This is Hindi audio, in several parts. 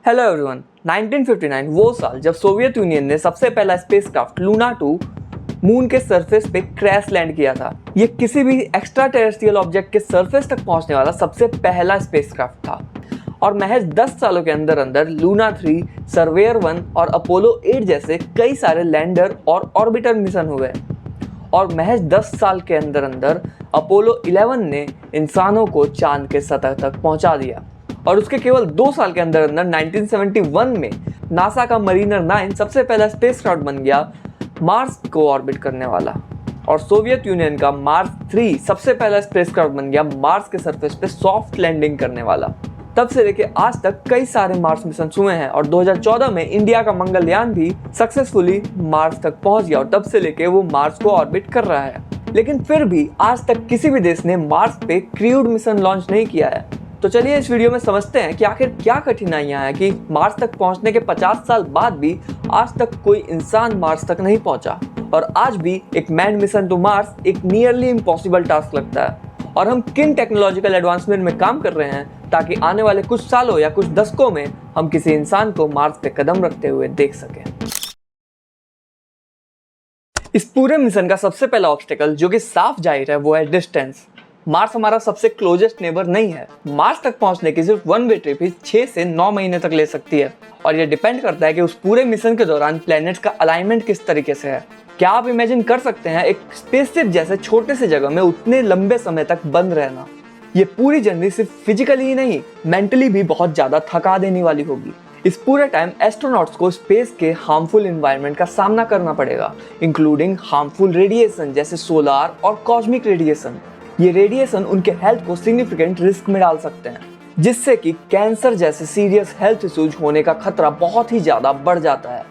Hello everyone. 1959 वो साल जब सोवियत यूनियन ने सबसे पहला स्पेसक्राफ्ट लूना 2 मून के सरफेस पे क्रैश लैंड किया था। ये किसी भी एक्स्ट्रा टेरेस्ट्रियल ऑब्जेक्ट के सरफेस तक पहुंचने वाला सबसे पहला स्पेसक्राफ्ट था और महज 10 सालों के अंदर अंदर लूना 3, सर्वेयर 1 और अपोलो 8 जैसे कई सारे लैंडर और ऑर्बिटर मिशन हुए और महज 10 साल के अंदर अंदर अपोलो 11 ने इंसानों को चांद के सतह तक पहुंचा दिया और उसके केवल 2 साल के अंदर अंदर 1971 में नासा का मरीनर 9 सबसे पहला स्पेसक्राफ्ट बन गया मार्स को ऑर्बिट करने वाला और सोवियत यूनियन का मार्स 3 सबसे पहला स्पेसक्राफ्ट बन गया मार्स के सरफेस पे सॉफ्ट लैंडिंग करने वाला। तब से लेके आज तक कई सारे मार्स मिशन हुए हैं और 2014 में इंडिया का मंगलयान भी सक्सेसफुली मार्स तक पहुंच गया और तब से लेके वो मार्स को ऑर्बिट कर रहा है। लेकिन फिर भी आज तक किसी भी देश ने मार्स पे क्रूड मिशन लॉन्च नहीं किया है। तो चलिए इस वीडियो में समझते हैं कि आखिर क्या कठिनाइयां हैं कि मार्स तक पहुंचने के 50 साल बाद भी आज तक कोई इंसान मार्स तक नहीं पहुंचा और आज भी एक मैन मिशन टू मार्स एक नियरली इम्पॉसिबल टास्क लगता है और हम किन टेक्नोलॉजिकल एडवांसमेंट में काम कर रहे हैं ताकि आने वाले कुछ सालों या कुछ दशकों में हम किसी इंसान को मार्स पे कदम रखते हुए देख सकें। इस पूरे मिशन का सबसे पहला ऑब्स्टेकल जो कि साफ जाहिर है वो है डिस्टेंस। मार्स हमारा सबसे क्लोजेस्ट नेबर नहीं है। मार्स तक पहुंचने की सिर्फ वन वे ट्रिप ही 6 से 9 महीने तक ले सकती है और ये डिपेंड करता है कि उस पूरे मिशन के दौरान प्लैनेट्स का अलाइनमेंट किस तरीके से है। क्या आप इमेजिन कर सकते हैं एक स्पेसशिप जैसे छोटे से जगह में उतने लंबे समय तक बंद रहना? ये पूरी जर्नी सिर्फ फिजिकली ही नहीं मेंटली भी बहुत ज्यादा थका देने वाली होगी। इस पूरे टाइम एस्ट्रोनॉट्स को स्पेस के हार्मफुल एनवायरनमेंट का सामना करना पड़ेगा, इंक्लूडिंग हार्मफुल रेडिएशन जैसे सोलार और कॉस्मिक रेडिएशन। ये रेडिएशन उनके हेल्थ को सिग्निफिकेंट रिस्क में डाल सकते हैं जिससे कि कैंसर जैसे सीरियस हेल्थ इश्यूज होने का खतरा बहुत ही ज्यादा बढ़ जाता है।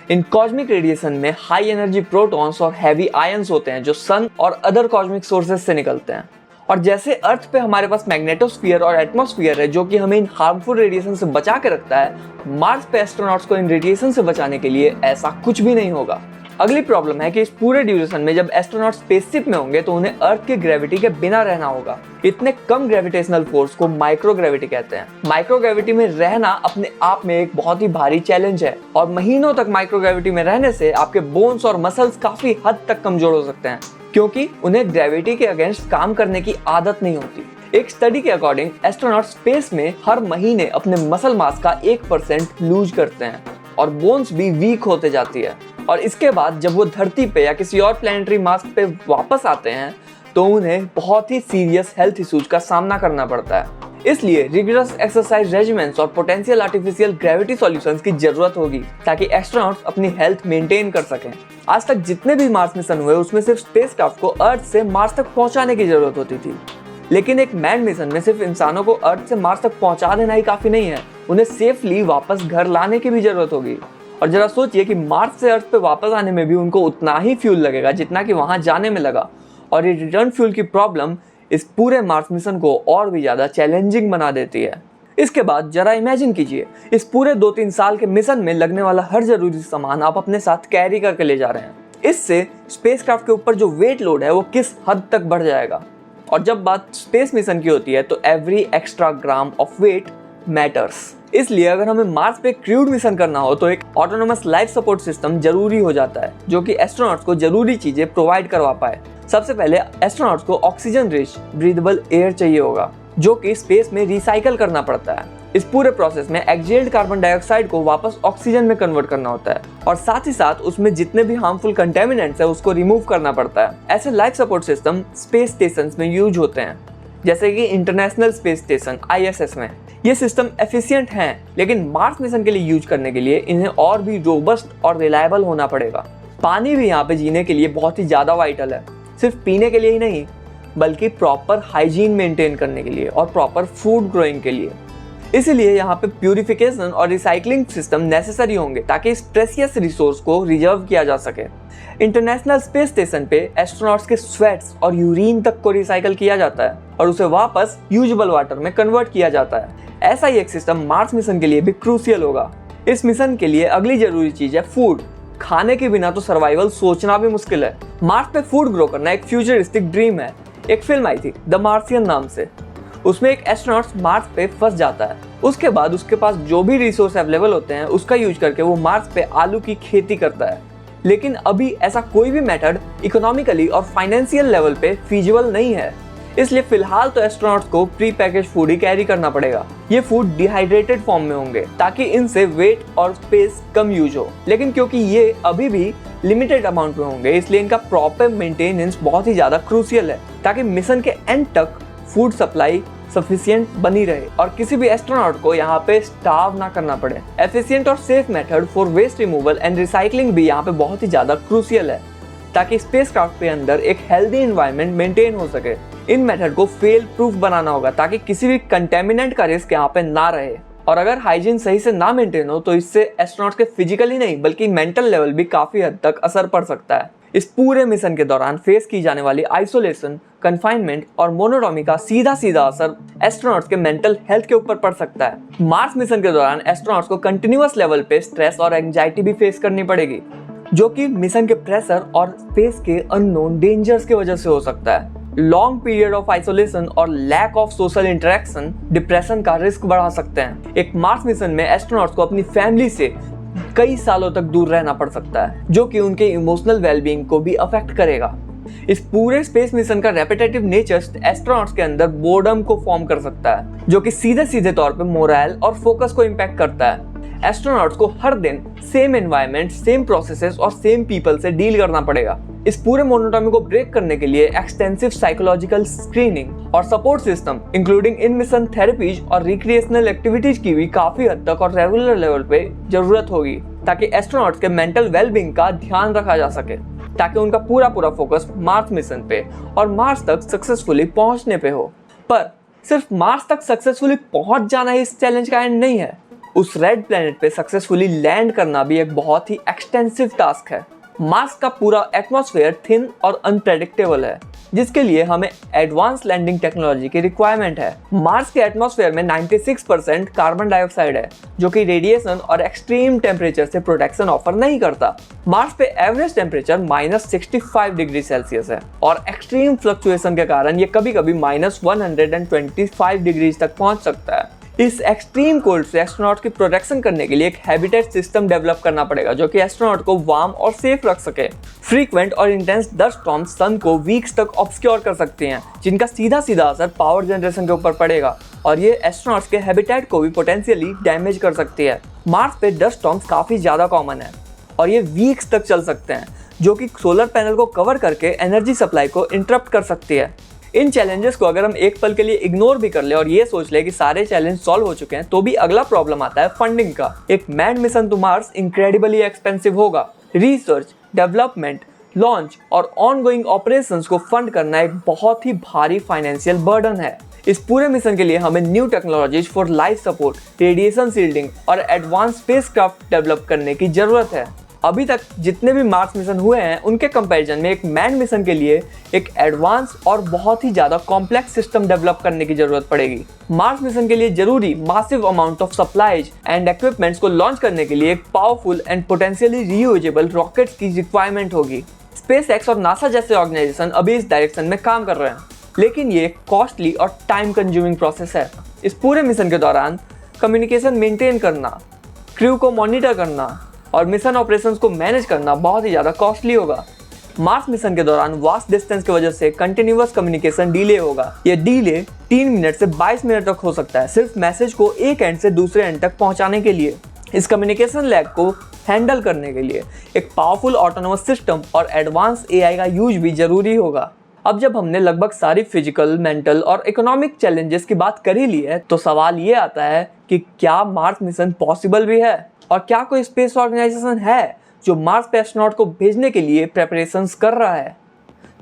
इन कॉस्मिक रेडिएशन में हाई एनर्जी प्रोटॉन्स और हैवी आयंस होते हैं जो सन और अदर कॉस्मिक सोर्सेज से निकलते हैं और जैसे अर्थ पे हमारे पास मैग्नेटोस्फीयर और एटमॉस्फेयर है जो कि हमें इन हार्मफुल रेडिएशन से बचा के रखता है, मार्स पे एस्ट्रोनॉट्स को इन रेडिएशन से बचाने के लिए ऐसा कुछ भी नहीं होगा। अगली प्रॉब्लम है कि इस पूरे ड्यूरेशन में जब एस्ट्रोनॉट स्पेसशिप में होंगे तो उन्हें अर्थ की ग्रेविटी के बिना रहना होगा। इतने कम ग्रेविटेशनल फोर्स को माइक्रोग्रेविटी कहते हैं। माइक्रोग्रेविटी में रहना अपने आप में एक बहुत ही भारी चैलेंज है और महीनों तक माइक्रोग्रेविटी में रहने से आपके बोन्स और मसल्स काफी हद तक कमजोर हो सकते हैं क्योंकि उन्हें ग्रेविटी के अगेंस्ट काम करने की आदत नहीं होती। एक स्टडी के अकॉर्डिंग एस्ट्रोनॉट स्पेस में हर महीने अपने मसल मास का 1% लूज करते हैं और बोन्स भी वीक होते जाती है और इसके बाद जब वो धरती पे या किसी और प्लैनेटरी मास पे वापस आते हैं तो उन्हें बहुत ही सीरियस हेल्थ इश्यूज का सामना करना पड़ता है। इसलिए रिगरस एक्सरसाइज रेजिमेंट्स और पोटेंशियल आर्टिफिशियल ग्रेविटी सॉल्यूशंस की जरूरत होगी ताकि एस्ट्रोनॉट्स अपनी हेल्थ मेंटेन कर सकें। आज तक जितने भी मार्स मिशन हुए उसमें सिर्फ स्पेसक्राफ्ट को अर्थ से मार्स तक पहुंचाने की जरूरत होती थी, लेकिन एक मैन मिशन में सिर्फ इंसानों को अर्थ से मार्स तक पहुंचा देना ही काफी नहीं है, उन्हें सेफली वापस घर लाने की भी जरूरत होगी। और जरा सोचिए कि मार्स से अर्थ पे वापस आने में भी उनको उतना ही फ्यूल लगेगा जितना कि वहां जाने में लगा और ये रिटर्न फ्यूल की प्रॉब्लम इस पूरे मार्स मिशन को और भी ज्यादा चैलेंजिंग बना देती है। इसके बाद जरा इमेजिन कीजिए इस पूरे 2-3 साल के मिशन में लगने वाला हर जरूरी सामान आप अपने साथ कैरी करके ले जा रहे हैं। इससे स्पेसक्राफ्ट के ऊपर जो वेट लोड है वो किस हद तक बढ़ जाएगा। और जब बात स्पेस मिशन की होती है तो every extra gram of weight matters. इसलिए अगर हमें मार्स पे क्रूड मिशन करना हो तो एक ऑटोनोमस लाइफ सपोर्ट सिस्टम जरूरी हो जाता है जो कि एस्ट्रोनॉट्स को जरूरी चीजें प्रोवाइड करवा पाए। सबसे पहले एस्ट्रोनॉट्स को ऑक्सीजन रिच ब्रीदेबल एयर चाहिए होगा जो कि स्पेस में रिसाइकल करना पड़ता है। इस पूरे प्रोसेस में एक्सहेल्ड कार्बन डाइऑक्साइड को वापस ऑक्सीजन में कन्वर्ट करना होता है और साथ ही साथ उसमें जितने भी हार्मफुल कंटेमिनेंट्स है उसको रिमूव करना पड़ता है। ऐसे life support system space station में यूज होते हैं जैसे कि इंटरनेशनल स्पेस स्टेशन ISS में। ये सिस्टम एफिशिएंट हैं लेकिन मार्स मिशन के लिए यूज करने के लिए इन्हें और भी रोबस्ट और रिलायबल होना पड़ेगा। पानी भी यहाँ पे जीने के लिए बहुत ही ज्यादा वाइटल है, सिर्फ पीने के लिए ही नहीं बल्कि प्रॉपर हाइजीन मेंटेन करने के लिए और प्रॉपर फूड ग्रोइंग के लिए। इसीलिए यहाँ पे प्यूरिफिकेशन और रिसाइकलिंग सिस्टम नेसेसरी होंगे ताकि इस प्रेशियस रिसोर्स को रिजर्व किया जा सके। इंटरनेशनल स्पेस स्टेशन पे एस्ट्रोनॉट्स के स्वेट्स और यूरिन तक को रिसाइकल किया जाता है और उसे वापस यूजेबल वाटर में कन्वर्ट किया जाता है। ऐसा ही एक सिस्टम मार्स मिशन के लिए भी क्रूशियल होगा। इस मिशन के लिए अगली जरूरी चीज है फूड। खाने के बिना तो सर्वाइवल सोचना भी मुश्किल है। मार्स पे फूड ग्रो करना एक फ्यूचरिस्टिक ड्रीम है। एक फिल्म आई थी द मार्सियन नाम से, उसमें एक एस्ट्रोनॉट मार्स पे फंस जाता है। उसके बाद उसके पास जो भी रिसोर्स अवेलेबल होते हैं उसका यूज करके वो मार्स पे आलू की खेती करता है। लेकिन अभी ऐसा कोई भी मेथड इकोनॉमिकली और फाइनेंशियल लेवल पे फीजिबल नहीं है, इसलिए फिलहाल तो एस्ट्रोनॉट्स को प्री पैकेज फूड ही कैरी करना पड़ेगा। ये फूड डिहाइड्रेटेड फॉर्म में होंगे ताकि इनसे वेट और स्पेस कम यूज हो, लेकिन क्योंकि ये अभी भी लिमिटेड अमाउंट में होंगे इसलिए इनका प्रॉपर मेंटेनेंस बहुत ही ज्यादा क्रूशियल है ताकि मिशन के एंड तक फूड सप्लाई सफिशिएंट बनी रहे और किसी भी एस्ट्रोनॉट को यहाँ पे स्टार्व ना करना पड़े। एफिशिएंट और safe method for waste removal and recycling भी यहाँ पे बहुत ही ज्यादा क्रूशियल है ताकि स्पेसक्राफ्ट के अंदर एक हेल्दी एनवायरनमेंट मेंटेन हो सके। इन मेथड को फेल प्रूफ बनाना होगा ताकि किसी भी कंटेमिनेंट का रिस्क यहाँ पे ना रहे, और अगर हाइजीन सही से ना मेंटेन हो तो इससे एस्ट्रोनॉट्स के फिजिकली नहीं बल्कि मेंटल लेवल भी काफी हद तक असर पड़ सकता है। इस पूरे मिशन के दौरान फेस की जाने वाली आइसोलेशन, कन्फाइनमेंट और मोनोटोमी का सीधा असर एस्ट्रोनॉट्स के मेंटल हेल्थ के ऊपर पड़ सकता है। मार्स मिशन के दौरान एस्ट्रोनॉट्स को कंटिन्यूअस लेवल पे स्ट्रेस और एंजाइटी भी फेस करनी पड़ेगी, जो कि मिशन के प्रेशर और स्पेस के अननोन डेंजर्स की वजह से हो सकता है। लॉन्ग पीरियड ऑफ आइसोलेशन और lack of social interaction depression का रिस्क बढ़ा सकते हैं। एक मार्स मिशन में एस्ट्रोनॉट्स को अपनी फैमिली से कई सालों तक दूर रहना पड़ सकता है, जो कि उनके इमोशनल वेलबींग को भी अफेक्ट करेगा। इस पूरे स्पेस मिशन का रेपिटेटिव नेचर एस्ट्रोनॉट्स के अंदर बोर्डम को फॉर्म कर सकता है, जो कि सीधे तौर पे मोरल और फोकस को इम्पैक्ट करता है। एस्ट्रोनॉट्स को हर दिन सेम एनवायरनमेंट, सेम प्रोसेसेस और सेम पीपल से डील करना पड़ेगा। इस पूरे मोनोटोमी को ब्रेक करने के लिए एक्सटेंसिव साइकोलॉजिकल स्क्रीनिंग और support system including in mission therapies और रिक्रिएशनल एक्टिविटीज की भी काफी हद तक और रेगुलर लेवल पे जरूरत होगी ताकि एस्ट्रोनॉट्स के मेंटल वेलबींग का ध्यान रखा जा सके, ताकि उनका पूरा फोकस मार्स मिशन पे और मार्स तक सक्सेसफुली पहुंचने पे हो। पर सिर्फ मार्स तक सक्सेसफुली पहुंच जाना ही इस चैलेंज का एंड नहीं है। उस रेड प्लेनेट पे सक्सेसफुली लैंड करना भी एक बहुत ही एक्सटेंसिव टास्क है। मार्स का पूरा एटमॉस्फेयर थिन और अनप्रेडिक्टेबल है, जिसके लिए हमें एडवांस लैंडिंग टेक्नोलॉजी की रिक्वायरमेंट है। मार्स के एटमॉस्फेयर में 96% कार्बन डाइऑक्साइड है, जो कि रेडिएशन और एक्सट्रीम टेम्परेचर से प्रोटेक्शन ऑफर नहीं करता। मार्स पे एवरेज टेम्परेचर -65 डिग्री सेल्सियस है और एक्सट्रीम फ्लक्चुएशन के कारण ये कभी-कभी -125 डिग्री तक पहुंच सकता है। इस एक्सट्रीम कोल्ड से एस्ट्रोनॉट की प्रोटेक्शन करने के लिए एक हैबिटेट सिस्टम डेवलप करना पड़ेगा, जो कि एस्ट्रोनॉट को वार्म और सेफ रख सके। फ्रीक्वेंट और इंटेंस डस्ट स्टॉर्म्स सन को वीक्स तक ऑब्सक्योर कर सकती हैं, जिनका सीधा असर पावर जनरेशन के ऊपर पड़ेगा और ये एस्ट्रोनॉट्स के हैबिटेट को भी पोटेंशियली डैमेज कर सकती है। मार्स पे डस्ट स्टॉर्म्स काफी ज्यादा कॉमन है और ये वीक्स तक चल सकते हैं, जो कि सोलर पैनल को कवर करके एनर्जी सप्लाई को इंटरप्ट कर सकती है। इन चैलेंजेस को अगर हम एक पल के लिए इग्नोर भी कर ले और ये सोच ले कि सारे चैलेंज सॉल्व हो चुके हैं, तो भी अगला प्रॉब्लम आता है फंडिंग का। एक man mission to Mars incredibly expensive होगा। रिसर्च, डेवलपमेंट, लॉन्च और ऑनगोइंग ऑपरेशंस को फंड करना एक बहुत ही भारी फाइनेंशियल बर्डन है। इस पूरे मिशन के लिए हमें new technologies for life support, radiation shielding और एडवांस स्पेसक्राफ्ट डेवलप करने की जरूरत है। अभी तक जितने भी मार्स मिशन हुए हैं उनके कंपैरिजन में एक मैन मिशन के लिए एक एडवांस और बहुत ही ज्यादा कॉम्प्लेक्स सिस्टम डेवलप करने की जरूरत पड़ेगी। मार्स मिशन के लिए जरूरी massive amount of supplies and equipments को लॉन्च करने के लिए एक powerful and potentially reusable rockets की रिक्वायरमेंट होगी। स्पेसएक्स और नासा जैसे ऑर्गेनाइजेशन अभी इस डायरेक्शन में काम कर रहे हैं, लेकिन ये कॉस्टली और टाइम कंज्यूमिंग प्रोसेस है। इस पूरे मिशन के दौरान कम्युनिकेशन मेंटेन करना, क्रू को मॉनिटर करना और मिशन ऑपरेशंस को मैनेज करना बहुत ही ज़्यादा कॉस्टली होगा। मार्स मिशन के दौरान वास्ट डिस्टेंस की वजह से कंटिन्यूअस कम्युनिकेशन डिले होगा। यह डिले 3 मिनट से 22 मिनट तक हो सकता है, सिर्फ मैसेज को एक एंड से दूसरे एंड तक पहुंचाने के लिए। इस कम्युनिकेशन लैग को हैंडल करने के लिए एक पावरफुल ऑटोनोमस सिस्टम और एडवांस एआई का यूज भी जरूरी होगा। अब जब हमने लगभग सारी फिजिकल, मेंटल और इकोनॉमिक चैलेंजेस की बात कर ही ली है, तो सवाल ये आता है कि क्या मार्स मिशन पॉसिबल भी है और क्या कोई स्पेस ऑर्गेनाइजेशन है जो मार्स पे एस्ट्रोनॉट को भेजने के लिए प्रेपरेशंस कर रहा है?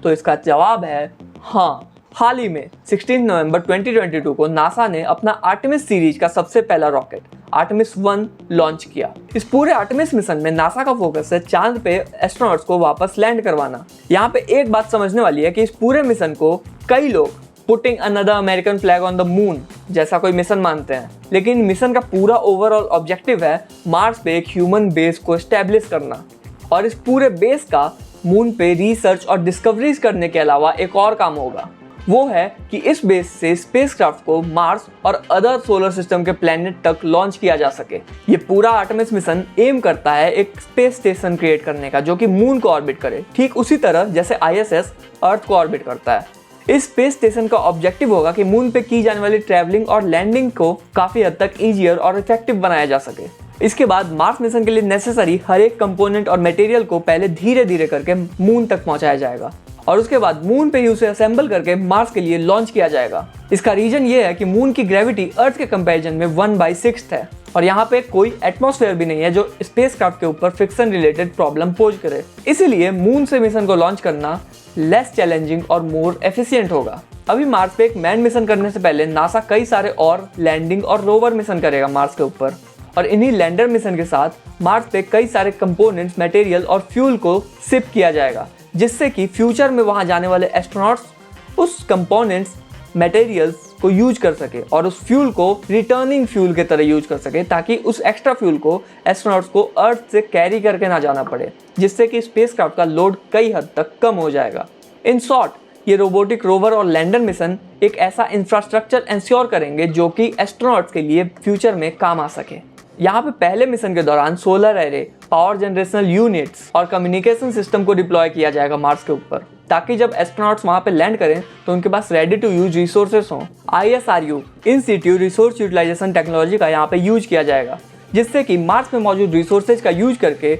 तो इसका जवाब है हाँ। हाल ही में 16 नवंबर 2022 को नासा ने अपना आर्टेमिस सीरीज का सबसे पहला रॉकेट आर्टेमिस 1 लॉन्च किया। इस पूरे आर्टेमिस मिशन में नासा का फोकस है चांद पे एस्ट्रोनॉट्स को वापस लैंड करवाना। यहाँ पे एक बात समझने वाली है कि इस पूरे मिशन को कई लोग putting another American flag on the moon जैसा कोई मिशन मानते हैं, लेकिन मिशन का पूरा ओवरऑल ऑब्जेक्टिव है मार्स पे एक ह्यूमन बेस को एस्टेब्लिश करना। और इस पूरे बेस का मून पे रिसर्च और डिस्कवरीज करने के अलावा एक और काम होगा, वो है कि इस बेस से स्पेसक्राफ्ट को मार्स और अदर सोलर सिस्टम के प्लैनेट तक लॉन्च किया जा सके। ये पूरा आर्टेमिस मिशन एम करता है एक स्पेस स्टेशन क्रिएट करने का जो कि मून को ऑर्बिट करे, ठीक उसी तरह जैसे आईएसएस अर्थ को ऑर्बिट करता है। इस स्पेस स्टेशन का ऑब्जेक्टिव होगा कि मून पे की जाने वाली ट्रैवलिंग और लैंडिंग को काफी हद तक इजियर और इफेक्टिव बनाया जा सके। इसके बाद मार्स मिशन के लिए नेसेसरी हर एक कंपोनेंट और मटेरियल को पहले धीरे धीरे करके मून तक पहुंचाया जाएगा और उसके बाद मून पे ही उसे असेंबल करके मार्स के लिए लॉन्च किया जाएगा। इसका रीजन ये है कि मून की ग्रेविटी अर्थ के कंपैरिजन में 1/6 है और यहाँ पे कोई एटमॉस्फेयर भी नहीं है जो स्पेसक्राफ्ट के ऊपर फ्रिक्शन रिलेटेड प्रॉब्लम पोज करे। इसीलिए मून से मिशन को लॉन्च करना लेस चैलेंजिंग और मोर एफिशिएंट होगा। अभी मार्स पे एक मैन मिशन करने से पहले नासा कई सारे और लैंडिंग और रोवर मिशन करेगा मार्स के ऊपर, और इन्हीं लैंडर मिशन के साथ मार्स पे कई सारे कंपोनेंट्स, मटेरियल और फ्यूल को शिप किया जाएगा, जिससे कि फ्यूचर में वहां जाने वाले एस्ट्रोनॉट्स उस कंपोनेंट्स, मटेरियल्स को यूज कर सके और उस फ्यूल को रिटर्निंग फ्यूल के तरह यूज कर सके, ताकि उस एक्स्ट्रा फ्यूल को एस्ट्रोनॉट्स को अर्थ से कैरी करके ना जाना पड़े, जिससे कि स्पेसक्राफ्ट का लोड कई हद तक कम हो जाएगा। इन शॉर्ट, ये रोबोटिक रोवर और लैंडर मिशन एक ऐसा इंफ्रास्ट्रक्चर इंश्योर करेंगे जो कि एस्ट्रोनॉट्स के लिए फ्यूचर में काम आ सके। यहाँ पे पहले मिशन के दौरान solar array, power generational units और कम्युनिकेशन सिस्टम को डिप्लॉय किया जाएगा मार्स के ऊपर, ताकि जब एस्ट्रोनॉट्स वहां पे लैंड करें तो उनके पास रेडी टू यूज रिसोर्सेस हों। ISRU इन सिटू रिसोर्स यूटिलाइजेशन टेक्नोलॉजी का यहाँ पे यूज किया जाएगा, जिससे कि मार्स में मौजूद रिसोर्सेज का यूज करके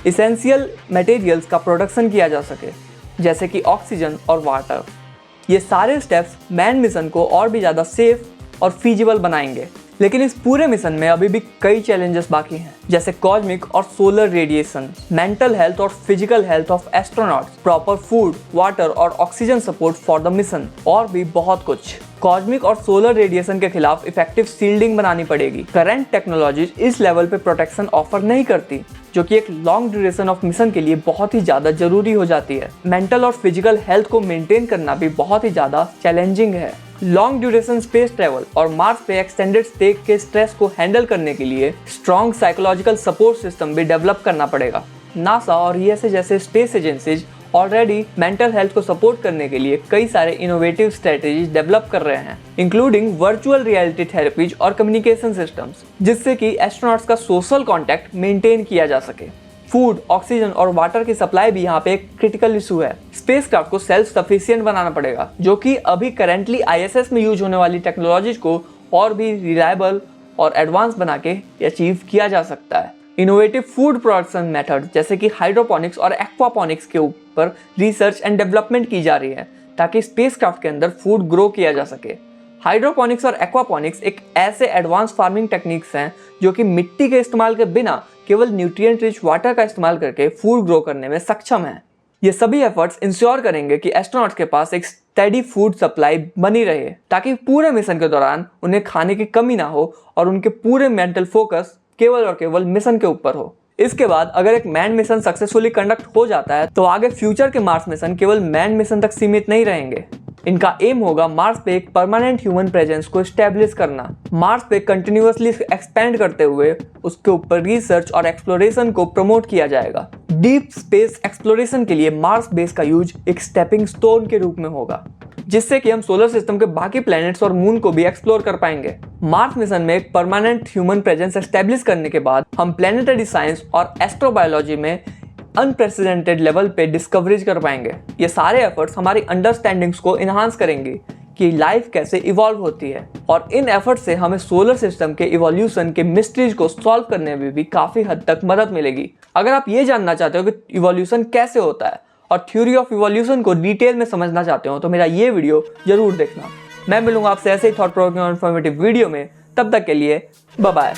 इसेंशियल मटेरियल्स का प्रोडक्शन किया जा सके, जैसे कि ऑक्सीजन और वाटर। ये सारे स्टेप्स मैन मिशन को और भी ज़्यादा सेफ और फीजिबल बनाएंगे। लेकिन इस पूरे मिशन में अभी भी कई चैलेंजेस बाकी हैं, जैसे कॉस्मिक और सोलर रेडिएशन, मेंटल हेल्थ और physical health of astronauts, proper food, water और oxygen support for the mission, और भी बहुत कुछ। कॉस्मिक और सोलर रेडिएशन के खिलाफ इफेक्टिव शील्डिंग बनानी पड़ेगी। करंट टेक्नोलॉजीज इस लेवल पे प्रोटेक्शन ऑफर नहीं करती, जो कि एक लॉन्ग ड्यूरेशन ऑफ मिशन के लिए बहुत ही ज़्यादा जरूरी हो जाती है। मेंटल और फिजिकल हेल्थ को मेंटेन करना भी बहुत ही ज़्यादा चैलेंजिंग है। लॉन्ग ड्यूरेशन स्पेस ट्रेवल और मार्स पे एक्सटेंडेड स्टे के स्ट्रेस को हैंडल करने के लिए स्ट्रॉन्ग साइकोलॉजिकल सपोर्ट सिस्टम भी डेवलप करना पड़ेगा। नासा और ईएसए जैसे space agencies already mental health को सपोर्ट करने के लिए कई सारे इनोवेटिव स्ट्रेटेजीज डेवलप कर रहे हैं, इंक्लूडिंग वर्चुअल रियलिटी थेरेपीज और कम्युनिकेशन सिस्टम्स, जिससे कि एस्ट्रोनॉट्स का सोशल कॉन्टैक्ट मेंटेन किया जा सके। फूड, ऑक्सीजन और वाटर की सप्लाई भी यहाँ पे एक क्रिटिकल इशू है। स्पेसक्राफ्ट को सेल्फ सफिशिएंट बनाना पड़ेगा, जो कि अभी करेंटली आईएसएस में यूज होने वाली टेक्नोलॉजीज को और भी रिलायबल और एडवांस बना के अचीव किया जा सकता है। इनोवेटिव फूड प्रोडक्शन मेथड जैसे कि हाइड्रोपोनिक्स और एक्वापोनिक्स के ऊपर रिसर्च एंड डेवलपमेंट की जा रही है, ताकि स्पेसक्राफ्ट के अंदर फूड ग्रो किया जा सके। हाइड्रोपोनिक्स और एक्वापोनिक्स एक ऐसे एडवांस फार्मिंग टेक्निक्स हैं जो कि मिट्टी के इस्तेमाल के बिना केवल न्यूट्रिएंट रिच वाटर का इस्तेमाल करके फूड ग्रो करने में सक्षम है। ये सभी एफर्ट्स इंश्योर करेंगे कि एस्ट्रोनॉट्स के पास एक स्टेडी फूड सप्लाई बनी रहे, ताकि पूरे मिशन के दौरान उन्हें खाने की कमी ना हो और उनके पूरे मेंटल फोकस केवल और केवल मिशन के ऊपर हो। इसके बाद अगर एक मैन मिशन सक्सेसफुली कंडक्ट हो जाता है तो आगे फ्यूचर के मार्स मिशन केवल मैन मिशन तक सीमित नहीं रहेंगे। इनका एम होगा मार्स पे एक परमानेंट ह्यूमन प्रेजेंस को एस्टेब्लिश करना, मार्स पे कंटिन्यूअसली एक्सपेंड करते हुए उसके ऊपर रिसर्च और एक्सप्लोरेशन को प्रमोट किया जाएगा। डीप स्पेस एक्सप्लोरेशन के लिए मार्स बेस का यूज एक स्टेपिंग स्टोन के रूप में होगा, जिससे कि हम सोलर सिस्टम के बाकी प्लैनेट्स और मून को भी एक्सप्लोर कर पाएंगे। मार्स मिशन में एक परमानेंट ह्यूमन प्रेजेंस एस्टेब्लिश करने के बाद हम प्लैनेटरी साइंस और एस्ट्रोबायोलॉजी में अनप्रेसिडेंटेड लेवल पे डिस्कवरीज कर पाएंगे। ये सारे एफर्ट्स हमारी अंडरस्टैंडिंग्स को इन्हांस करेंगे कि लाइफ कैसे इवॉल्व होती है, और इन एफर्ट्स से हमें सोलर सिस्टम के इवोल्यूशन के मिस्ट्रीज को सॉल्व करने में भी काफी हद तक मदद मिलेगी। अगर आप ये जानना चाहते हो कि इवोल्यूशन कैसे होता है और थ्योरी ऑफ इवोल्यूशन को डिटेल में समझना चाहते हो तो मेरा ये वीडियो जरूर देखना। मैं मिलूंगा आपसे ऐसे ही थॉट प्रोवोकिंग और इन्फॉर्मेटिव वीडियो में। तब तक के लिए बाय बाय।